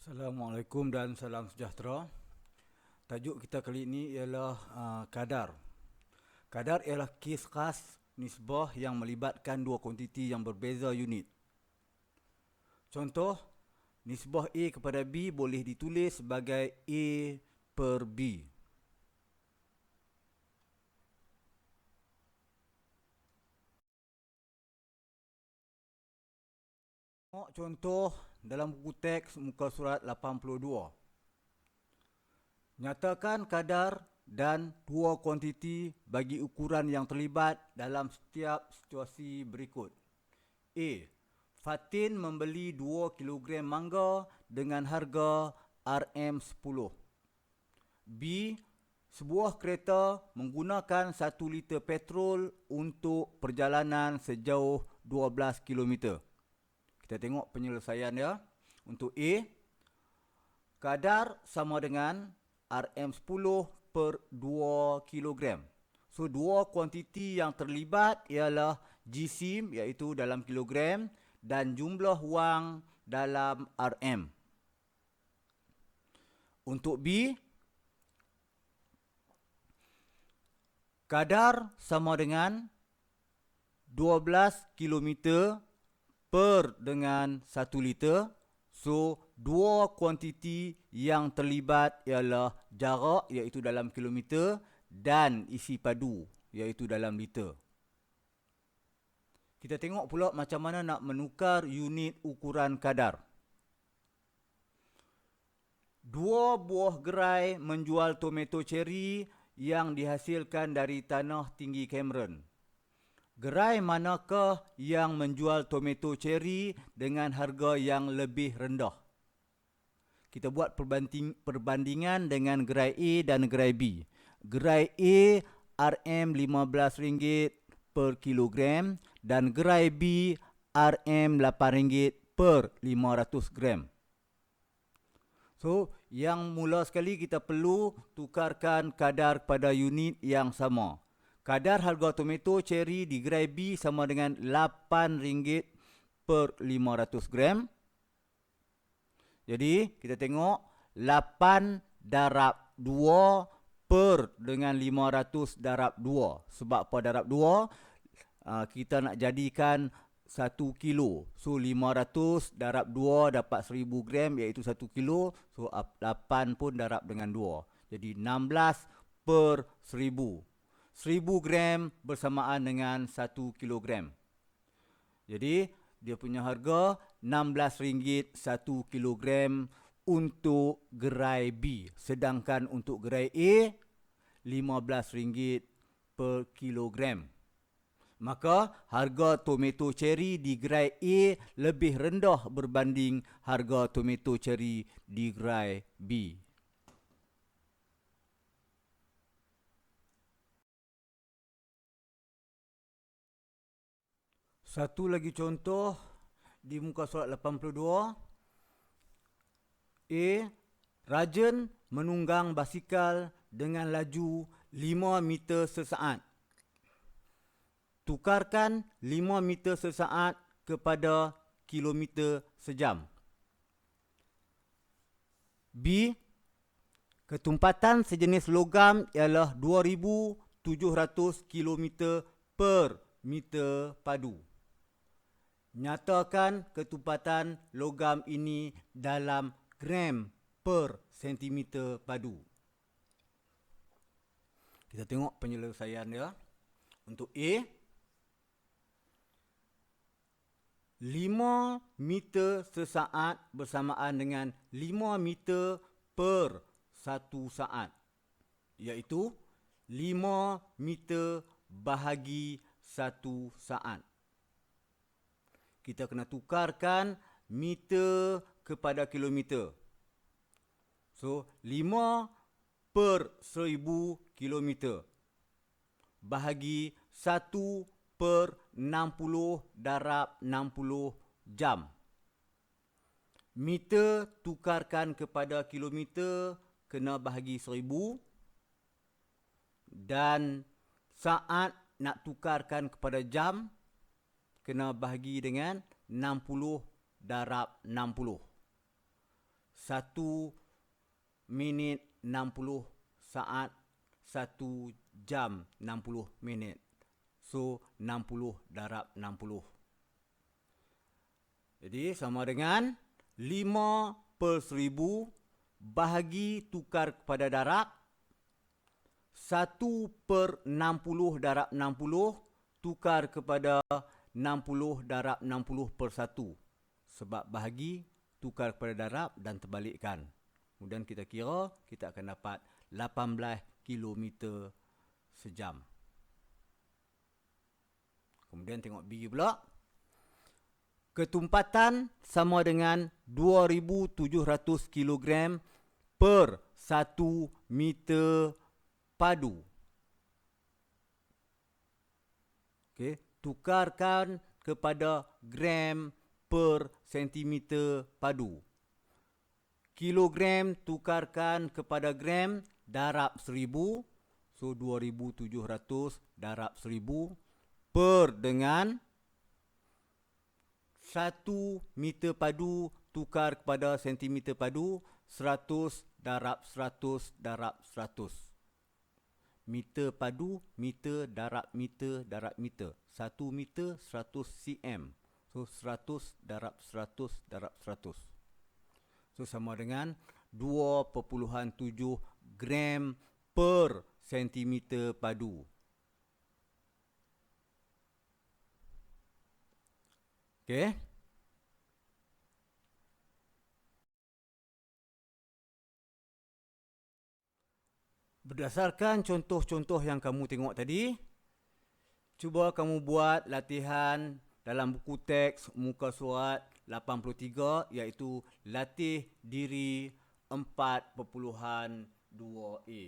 Assalamualaikum dan salam sejahtera. Tajuk kita kali ini ialah kadar. Kadar ialah kes khas nisbah yang melibatkan dua kuantiti yang berbeza unit. Contoh, nisbah A kepada B boleh ditulis sebagai A per B. Contoh dalam buku teks muka surat 82. Nyatakan kadar dan dua kuantiti bagi ukuran yang terlibat dalam setiap situasi berikut. A. Fatin membeli 2 kg mangga dengan harga RM10. B. Sebuah kereta menggunakan 1 liter petrol untuk perjalanan sejauh 12 km. Kita tengok penyelesaian dia. Untuk A, kadar sama dengan RM10 per 2 kg. So, dua kuantiti yang terlibat ialah jisim iaitu dalam kilogram dan jumlah wang dalam RM. Untuk B, kadar sama dengan 12 km per dengan 1 liter. So, dua kuantiti yang terlibat ialah jarak iaitu dalam kilometer dan isi padu iaitu dalam liter. Kita tengok pula macam mana nak menukar unit ukuran kadar. Dua buah gerai menjual tomato cherry yang dihasilkan dari tanah tinggi Cameron. Gerai manakah yang menjual tomato cherry dengan harga yang lebih rendah? Kita buat perbandingan dengan gerai A dan gerai B. Gerai A RM15 per kilogram dan gerai B RM8 per 500 gram. So, yang mula sekali kita perlu tukarkan kadar pada unit yang sama. Kadar harga tomato cherry di gerai B sama dengan RM8 per 500 gram. Jadi, kita tengok 8 darab 2 per dengan 500 darab 2. Sebab apa darab 2? Kita nak jadikan 1 kilo. So, 500 darab 2 dapat 1000 gram iaitu 1 kilo. So, 8 pun darab dengan 2. Jadi, 16 per 1000. 1000 gram bersamaan dengan 1 kilogram. Jadi, dia punya harga RM16 1 kilogram untuk gerai B. Sedangkan untuk gerai A, RM15 per kilogram. Maka, harga tomato cherry di gerai A lebih rendah berbanding harga tomato cherry di gerai B. Satu lagi contoh di muka surat 82. A. Rajan menunggang basikal dengan laju 5 meter sesaat. Tukarkan 5 meter sesaat kepada kilometer sejam. B. Ketumpatan sejenis logam ialah 2700 km per meter padu. Nyatakan ketumpatan logam ini dalam gram per sentimeter padu. Kita tengok penyelesaian dia. Untuk A, 5 meter sesaat bersamaan dengan 5 meter per 1 saat. Iaitu 5 meter bahagi 1 saat. Kita kena tukarkan meter kepada kilometer. So, 5 per 1000 kilometer bahagi 1 per 60 darab 60 jam. Meter tukarkan kepada kilometer kena bahagi 1000. Dan saat nak tukarkan kepada jam kena bahagi dengan 60 darab 60. 1 minit 60 saat, 1 jam 60 minit. So 60 darab 60. Jadi sama dengan 5/1000 bahagi tukar kepada darab 1/60 darab 60 tukar kepada 60 darab 60/1. Sebab bahagi, tukar kepada darab dan terbalikkan. Kemudian kita kira, kita akan dapat 18 km sejam. Kemudian tengok B pula. Ketumpatan sama dengan 2700 kg per 1 meter padu. Okey, tukarkan kepada gram per sentimeter padu. Kilogram tukarkan kepada gram darab 1000. So 2700 darab 1000 per dengan 1 meter padu tukar kepada sentimeter padu 100 darab 100 darab 100. Meter padu, meter darab meter darab meter. 1 meter 100 cm. So 100 darab 100 darab 100. So sama dengan 2.7 gram per sentimeter padu. Okey. Berdasarkan contoh-contoh yang kamu tengok tadi, cuba kamu buat latihan dalam buku teks muka surat 83, iaitu latih diri 4.2a.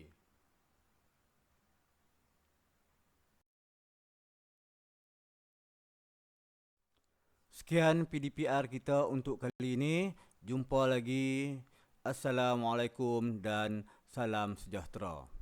Sekian PDPR kita untuk kali ini. Jumpa lagi. Assalamualaikum dan salam sejahtera.